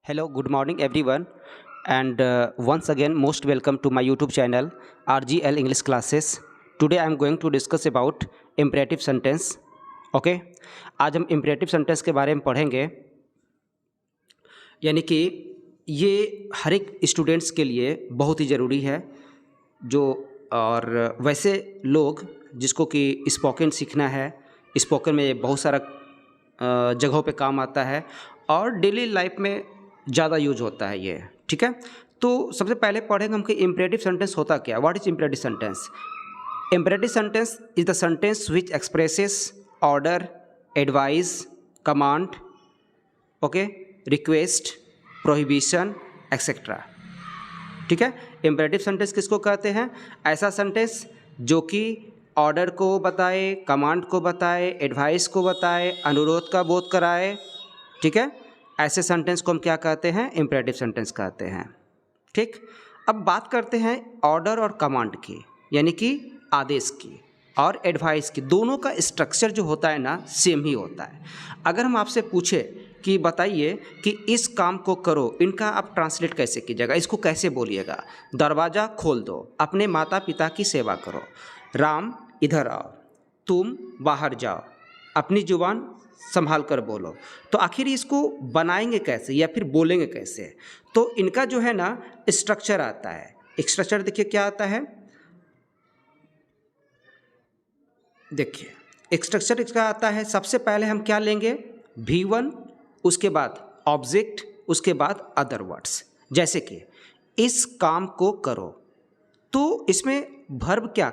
Hello, good morning everyone, and once again, most welcome to my YouTube channel RGL English Classes. Today I am going to discuss about imperative sentence. Okay, आज हम imperative sentence के बारे में पढ़ेंगे, यानी कि ये हर एक स्टूडेंट्स के लिए बहुत ही ज़रूरी है। जो और वैसे लोग जिसको कि स्पोकन सीखना है, स्पोकन में बहुत सारा जगहों पे काम आता है और डेली लाइफ में ज़्यादा यूज होता है ये। ठीक है, तो सबसे पहले पढ़ेंगे हम कि इम्परेटिव सेंटेंस होता क्या। What is imperative sentence? Imperative sentence is the sentence which expresses order, advice, command, okay, request, prohibition etcetera. ठीक है, इम्परेटिव सेंटेंस किसको कहते हैं? ऐसा सेंटेंस जो कि ऑर्डर को बताए, कमांड को बताए, एडवाइस को बताए, अनुरोध का बोध कराए। ठीक है, ऐसे सेंटेंस को हम क्या कहते हैं? इम्परेटिव सेंटेंस कहते हैं। ठीक, अब बात करते हैं ऑर्डर और कमांड की, यानी कि आदेश की और एडवाइस की। दोनों का स्ट्रक्चर जो होता है ना, सेम ही होता है। अगर हम आपसे पूछे कि बताइए कि इस काम को करो, इनका आप ट्रांसलेट कैसे कीजिएगा, इसको कैसे बोलिएगा? दरवाज़ा खोल दो, अपने माता पिता की सेवा करो, राम इधर आओ, तुम बाहर जाओ, अपनी जुबान संभाल कर बोलो। तो आखिर इसको बनाएंगे कैसे या फिर बोलेंगे कैसे? तो इनका जो है ना स्ट्रक्चर आता है। एक स्ट्रक्चर देखिए क्या आता है, देखिए एक स्ट्रक्चर इसका आता है। सबसे पहले हम क्या लेंगे? V1, उसके बाद ऑब्जेक्ट, उसके बाद अदर वर्ड्स। जैसे कि इस काम को करो, तो इसमें वर्ब क्या,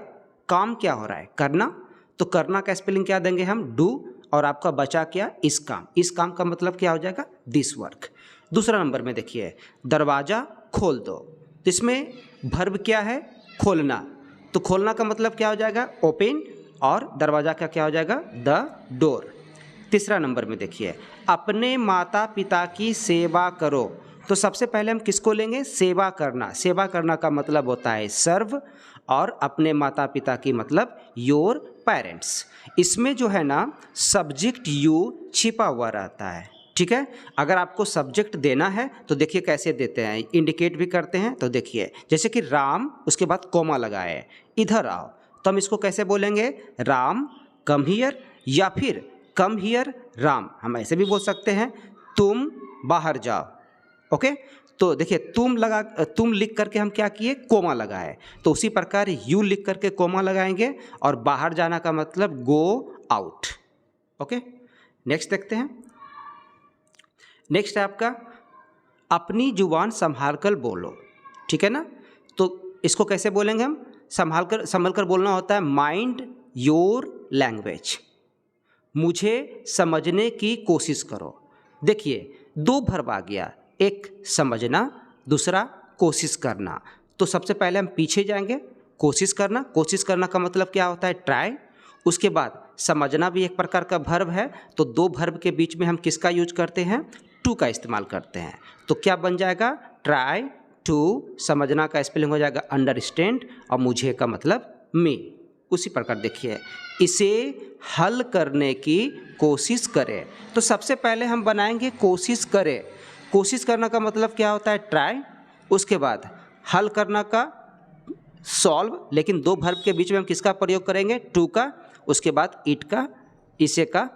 काम क्या हो रहा है? करना। तो करना का स्पेलिंग क्या देंगे हम? डू। और आपका बचा क्या? इस काम। इस काम का मतलब क्या हो जाएगा? This work. दूसरा नंबर में देखिए, दरवाज़ा खोल दो, तो इसमें वर्ब क्या है? खोलना। तो खोलना का मतलब क्या हो जाएगा? ओपन। और दरवाज़ा का क्या हो जाएगा? The door. तीसरा नंबर में देखिए, अपने माता पिता की सेवा करो। तो सबसे पहले हम किसको लेंगे? सेवा करना। सेवा करना का मतलब होता है सर्व, और अपने माता पिता की मतलब योर पेरेंट्स। इसमें जो है ना सब्जेक्ट यू छिपा हुआ रहता है। ठीक है, अगर आपको सब्जेक्ट देना है तो देखिए कैसे देते हैं, इंडिकेट भी करते हैं। तो देखिए जैसे कि राम, उसके बाद कोमा लगाए, इधर आओ, तो हम इसको कैसे बोलेंगे? राम कम हियर, या फिर कम हियर राम, हम ऐसे भी बोल सकते हैं। तुम बाहर जाओ। ओके, तो देखिए तुम लिख करके हम क्या किए? कोमा लगाए। तो उसी प्रकार यू लिख करके कोमा लगाएंगे, और बाहर जाना का मतलब गो आउट। ओके, नेक्स्ट देखते हैं। नेक्स्ट है आपका अपनी जुबान संभाल कर बोलो। ठीक है ना, तो इसको कैसे बोलेंगे हम? संभल कर बोलना होता है माइंड योर लैंग्वेज। मुझे समझने की कोशिश करो। देखिए दो वर्ब आ गया, एक समझना, दूसरा कोशिश करना। तो सबसे पहले हम पीछे जाएंगे, कोशिश करना। कोशिश करना का मतलब क्या होता है? ट्राई। उसके बाद समझना भी एक प्रकार का वर्ब है, तो दो वर्ब के बीच में हम किसका यूज करते हैं? टू का इस्तेमाल करते हैं। तो क्या बन जाएगा? Try to. समझना का स्पेलिंग हो जाएगा अंडरस्टैंड, और मुझे का मतलब मी। उसी प्रकार देखिए, इसे हल करने की कोशिश करें। तो सबसे पहले हम बनाएंगे कोशिश करें। कोशिश करना का मतलब क्या होता है? ट्राई। उसके बाद हल करना का सॉल्व, लेकिन दो वर्ब के बीच में हम किसका प्रयोग करेंगे? टू का। उसके बाद इट का, इसे का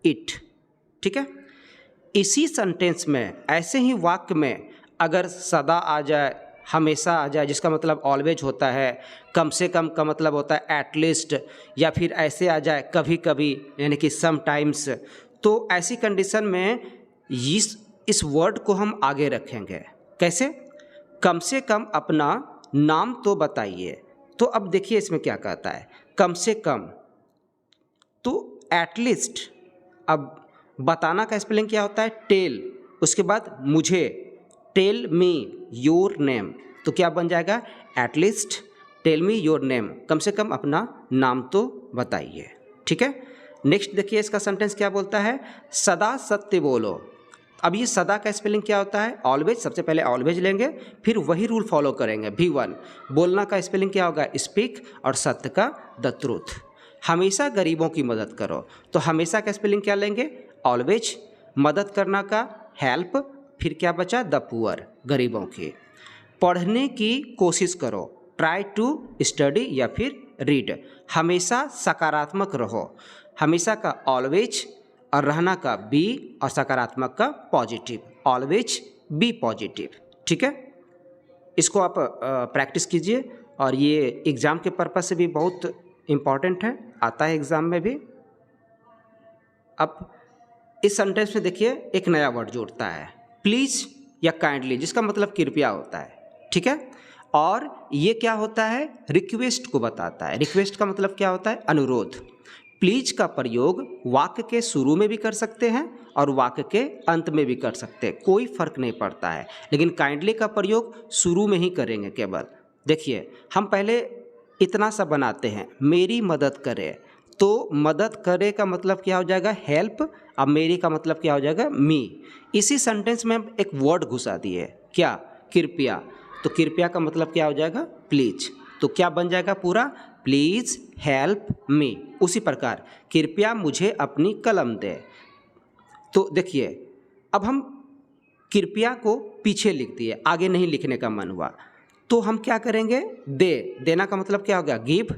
इट। ठीक है, इसी सेंटेंस में, ऐसे ही वाक्य में अगर सदा आ जाए, हमेशा आ जाए, जिसका मतलब ऑलवेज होता है, कम से कम का मतलब होता है एटलीस्ट, या फिर ऐसे आ जाए कभी कभी, यानी कि समटाइम्स, तो ऐसी कंडीशन में इस वर्ड को हम आगे रखेंगे। कैसे? कम से कम अपना नाम तो बताइए। तो अब देखिए इसमें क्या कहता है, कम से कम, तो एटलीस्ट। अब बताना का स्पेलिंग क्या होता है? टेल। उसके बाद मुझे, टेल मी योर नेम। तो क्या बन जाएगा? At least tell me your name, कम से कम अपना नाम तो बताइए। ठीक है, नेक्स्ट देखिए इसका सेंटेंस क्या बोलता है? सदा सत्य बोलो। अब ये सदा का स्पेलिंग क्या होता है? ऑलवेज। सबसे पहले ऑलवेज लेंगे, फिर वही रूल फॉलो करेंगे। V1 बोलना का स्पेलिंग क्या होगा? स्पीक, और सत्य का द ट्रूथ। हमेशा गरीबों की मदद करो, तो हमेशा का स्पेलिंग क्या लेंगे? ऑलवेज। मदद करना का हेल्प, फिर क्या बचा, द पुअर, गरीबों के। पढ़ने की कोशिश करो, ट्राई टू स्टडी या फिर रीड। हमेशा सकारात्मक रहो, हमेशा का ऑलवेज और रहना का बी और सकारात्मक का पॉजिटिव, ऑलवेज बी पॉजिटिव। ठीक है, इसको आप प्रैक्टिस कीजिए और ये एग्ज़ाम के पर्पज़ से भी बहुत इम्पॉर्टेंट है, आता है एग्ज़ाम में भी। अब इस सेंटेंस में देखिए एक नया वर्ड जोड़ता है, प्लीज़ या काइंडली, जिसका मतलब कृपया होता है। ठीक है, और ये क्या होता है, रिक्वेस्ट को बताता है। रिक्वेस्ट का मतलब क्या होता है, अनुरोध। प्लीज़ का प्रयोग वाक्य के शुरू में भी कर सकते हैं और वाक्य के अंत में भी कर सकते हैं, कोई फर्क नहीं पड़ता है। लेकिन काइंडली का प्रयोग शुरू में ही करेंगे केवल। देखिए हम पहले इतना सा बनाते हैं, मेरी मदद करे, तो मदद करे का मतलब क्या हो जाएगा, हेल्प। अब मेरी का मतलब क्या हो जाएगा, मी। इसी सेंटेंस में हम एक वर्ड घुसा दिए, क्या, कृपया। तो कृपया का मतलब क्या हो जाएगा, प्लीज। तो क्या बन जाएगा पूरा, प्लीज़ हेल्प मी। उसी प्रकार कृपया मुझे अपनी कलम दे। तो देखिए अब हम कृपया को पीछे लिख दिए, आगे नहीं लिखने का मन हुआ, तो हम क्या करेंगे, दे। देना का मतलब क्या हो गया, गिव।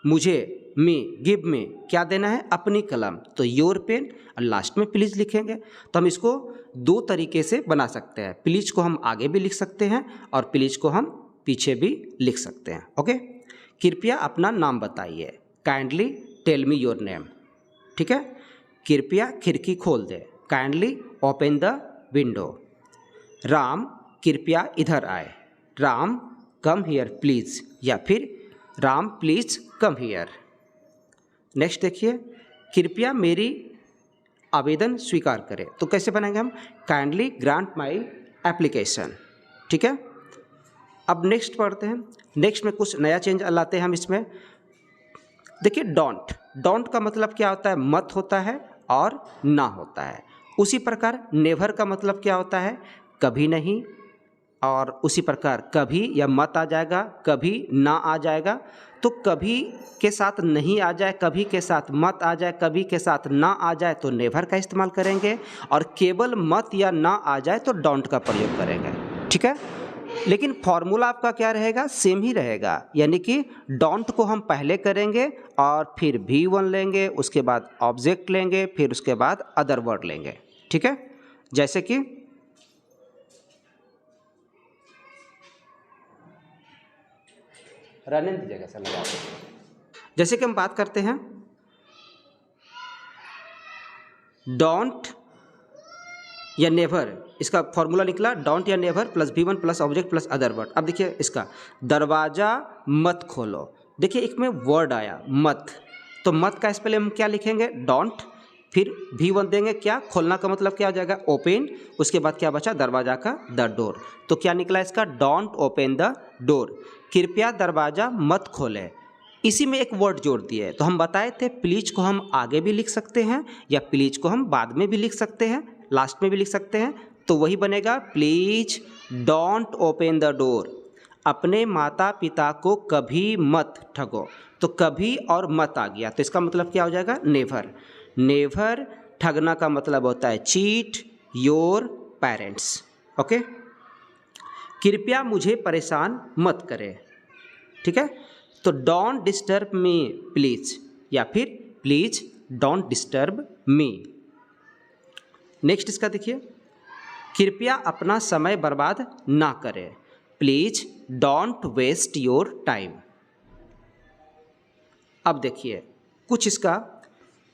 मुझे, मी, गिव मी, क्या देना है, अपनी कलम, तो योर पेन, और लास्ट में प्लीज़ लिखेंगे। तो हम इसको दो तरीके से बना सकते हैं, प्लीज़ को हम आगे भी लिख सकते हैं और प्लीज़ को हम पीछे भी लिख सकते हैं। ओके, कृपया अपना नाम बताइए, kindly tell me your name. ठीक है, कृपया खिड़की खोल दे, kindly open the window. Ram कृपया इधर आए, राम कम हियर प्लीज़, या फिर Ram please come here. Next देखिए, कृपया मेरी आवेदन स्वीकार करें, तो कैसे बनाएंगे हम, काइंडली ग्रांट माई एप्लीकेशन। ठीक है, अब नेक्स्ट पढ़ते हैं। नेक्स्ट में कुछ नया चेंज लाते हैं हम इसमें। देखिए डोंट, डोंट का मतलब क्या होता है, मत होता है और ना होता है। उसी प्रकार नेवर का मतलब क्या होता है, कभी नहीं, और उसी प्रकार कभी या मत आ जाएगा, कभी ना आ जाएगा। तो कभी के साथ नहीं आ जाए, कभी के साथ मत आ जाए, कभी के साथ ना आ जाए तो नेवर का इस्तेमाल करेंगे, और केवल मत या ना आ जाए तो डोंट का प्रयोग करेंगे। ठीक है, लेकिन फॉर्मूला आपका क्या रहेगा, सेम ही रहेगा, यानी कि डोंट को हम पहले करेंगे और फिर V1 लेंगे, उसके बाद ऑब्जेक्ट लेंगे, फिर उसके बाद अदर वर्ड लेंगे। ठीक है, जैसे कि रहने दीजिएगा सर लगा। जैसे कि हम बात करते हैं डोंट या नेवर, इसका फॉर्मूला निकला डोंट या never plus V1 plus object plus other word. अब देखिए इसका दरवाज़ा मत खोलो, देखिए एक में वर्ड आया मत, तो मत का स्पेलिंग हम क्या लिखेंगे, डोंट, फिर V1 देंगे, क्या, खोलना का मतलब क्या हो जाएगा, ओपन, उसके बाद क्या बचा, दरवाज़ा का द डोर। तो क्या निकला इसका, डोंट ओपन द डोर, कृपया दरवाज़ा मत खोलें। इसी में एक वर्ड जोड़ दिए, तो हम बताए थे प्लीज को हम आगे भी लिख सकते हैं या प्लीज को हम बाद में भी लिख सकते हैं, लास्ट में भी लिख सकते हैं। तो वही बनेगा, please don't open the door, अपने माता पिता को कभी मत ठगो। तो कभी और मत आ गया, तो इसका मतलब क्या हो जाएगा, नेवर। नेवर ठगना का मतलब होता है चीट योर पेरेंट्स। ओके, कृपया मुझे परेशान मत करें। ठीक है, तो डोंट डिस्टर्ब मी प्लीज, या फिर please don't disturb me. Next इसका देखिए, कृपया अपना समय बर्बाद ना करें, please don't waste your time. अब देखिए कुछ इसका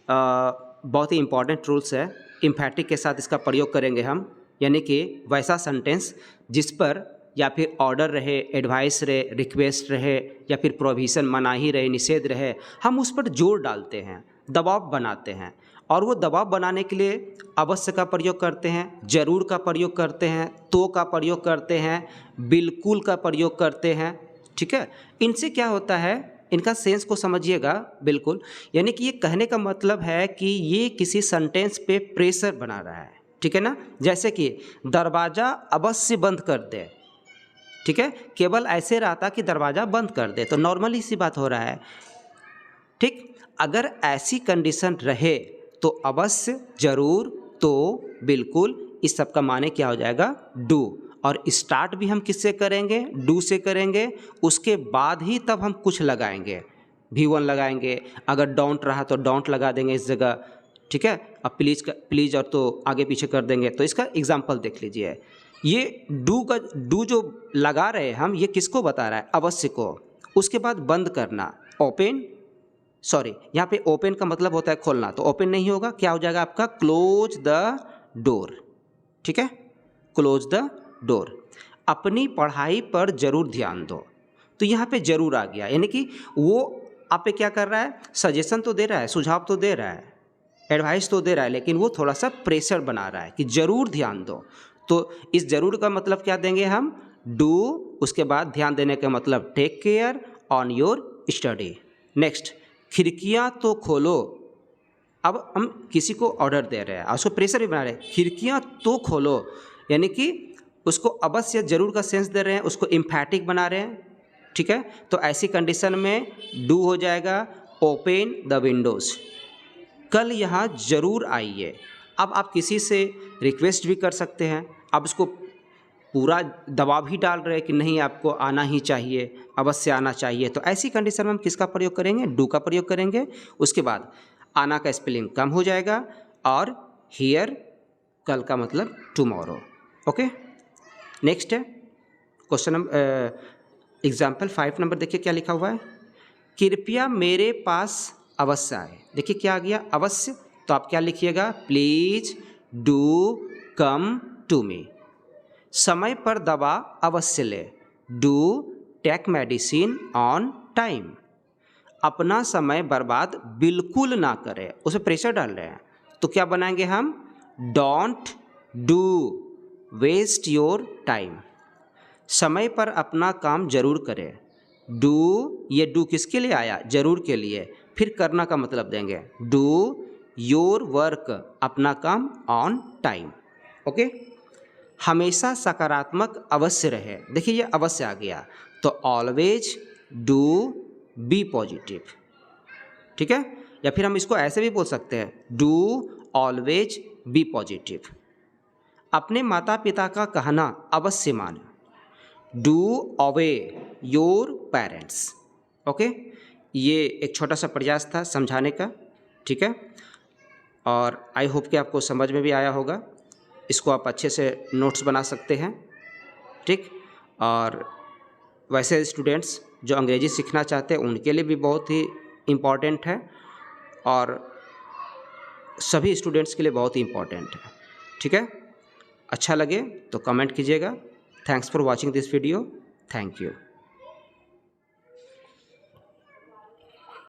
बहुत ही इंपॉर्टेंट रूल्स है, इम्फैटिक के साथ इसका प्रयोग करेंगे हम, यानी कि वैसा सेंटेंस जिस पर या फिर ऑर्डर रहे, एडवाइस रहे, रिक्वेस्ट रहे, या फिर प्रोविज़न मनाही रहे, निषेध रहे, हम उस पर जोर डालते हैं, दबाव बनाते हैं। और वो दबाव बनाने के लिए अवश्य का प्रयोग करते हैं, ज़रूर का प्रयोग करते हैं, तो का प्रयोग करते हैं, बिल्कुल का प्रयोग करते हैं। ठीक है, इनसे क्या होता है, इनका सेंस को समझिएगा बिल्कुल, यानी कि ये कहने का मतलब है कि ये किसी सेंटेंस पे प्रेशर बना रहा है। ठीक है ना, जैसे कि दरवाज़ा अवश्य बंद कर दे। ठीक है, केवल ऐसे रहता कि दरवाज़ा बंद कर दे, तो नॉर्मली सी बात हो रहा है। ठीक, अगर ऐसी कंडीशन रहे तो अवश्य, जरूर, तो, बिल्कुल, इस सब का माने क्या हो जाएगा, डू। और स्टार्ट भी हम किससे करेंगे, डू से करेंगे, उसके बाद ही तब हम कुछ लगाएंगे, V1 लगाएंगे। अगर डोंट रहा तो डोंट लगा देंगे इस जगह, ठीक है। अब प्लीज़ और तो आगे पीछे कर देंगे। तो इसका एग्जाम्पल देख लीजिए, ये डू जो लगा रहे हैं हम, ये किसको बता रहा है, अवश्य को। उसके बाद बंद करना, ओपन, सॉरी यहाँ पे ओपन का मतलब होता है खोलना, तो ओपन नहीं होगा, क्या हो जाएगा आपका, क्लोज द डोर, ठीक है, क्लोज द डोर। अपनी पढ़ाई पर जरूर ध्यान दो, तो यहाँ पे जरूर आ गया, यानी कि वो आप पे क्या कर रहा है, सजेशन तो दे रहा है, सुझाव तो दे रहा है, एडवाइस तो दे रहा है, लेकिन वो थोड़ा सा प्रेशर बना रहा है कि जरूर ध्यान दो। तो इस जरूर का मतलब क्या देंगे हम, डू, उसके बाद ध्यान देने का मतलब take care on your study. Next, खिड़कियाँ तो खोलो। अब हम किसी को ऑर्डर दे रहे हैं, उसको प्रेशर भी बना रहे हैं, खिड़कियाँ तो खोलो, यानी कि उसको अवश्य जरूर का सेंस दे रहे हैं, उसको इम्फैटिक बना रहे हैं, ठीक है। तो ऐसी कंडीशन में डू हो जाएगा ओपन द विंडोज़। कल यहाँ ज़रूर आइए। अब आप किसी से रिक्वेस्ट भी कर सकते हैं, आप उसको पूरा दबाव ही डाल रहे हैं कि नहीं आपको आना ही चाहिए, अवश्य आना चाहिए। तो ऐसी कंडीशन में हम किसका प्रयोग करेंगे, डू का प्रयोग करेंगे। उसके बाद आना का स्पेलिंग कम हो जाएगा, और हियर कल का मतलब टुमारो। ओके, नेक्स्ट है क्वेश्चन नंबर एग्जाम्पल 5 नंबर, देखिए क्या लिखा हुआ है, कृपया मेरे पास अवश्य आए। देखिए क्या आ गया, अवश्य, तो आप क्या लिखिएगा, please do come to me. समय पर दवा अवश्य ले, do take medicine on time. अपना समय बर्बाद बिल्कुल ना करें, उसे प्रेशर डाल रहे हैं, तो क्या बनाएंगे हम, don't do waste your time. समय पर अपना काम जरूर करें, डू, ये डू किसके लिए आया, जरूर के लिए, फिर करना का मतलब देंगे, डू योर वर्क, अपना काम ऑन टाइम। ओके, हमेशा सकारात्मक अवश्य रहे। देखिए ये अवश्य आ गया, तो ऑलवेज डू बी पॉजिटिव, ठीक है। या फिर हम इसको ऐसे भी बोल सकते हैं, डू ऑलवेज बी पॉजिटिव। अपने माता पिता का कहना अवश्य माने, डू ओबे योर पेरेंट्स। ओके, ये एक छोटा सा प्रयास था समझाने का, ठीक है। और आई होप कि आपको समझ में भी आया होगा। इसको आप अच्छे से नोट्स बना सकते हैं, ठीक। और वैसे स्टूडेंट्स जो अंग्रेजी सीखना चाहते हैं उनके लिए भी बहुत ही इम्पॉर्टेंट है, और सभी स्टूडेंट्स के लिए बहुत ही इम्पॉर्टेंट है, ठीक है। अच्छा लगे तो कमेंट कीजिएगा। Thanks for watching this video, thank you.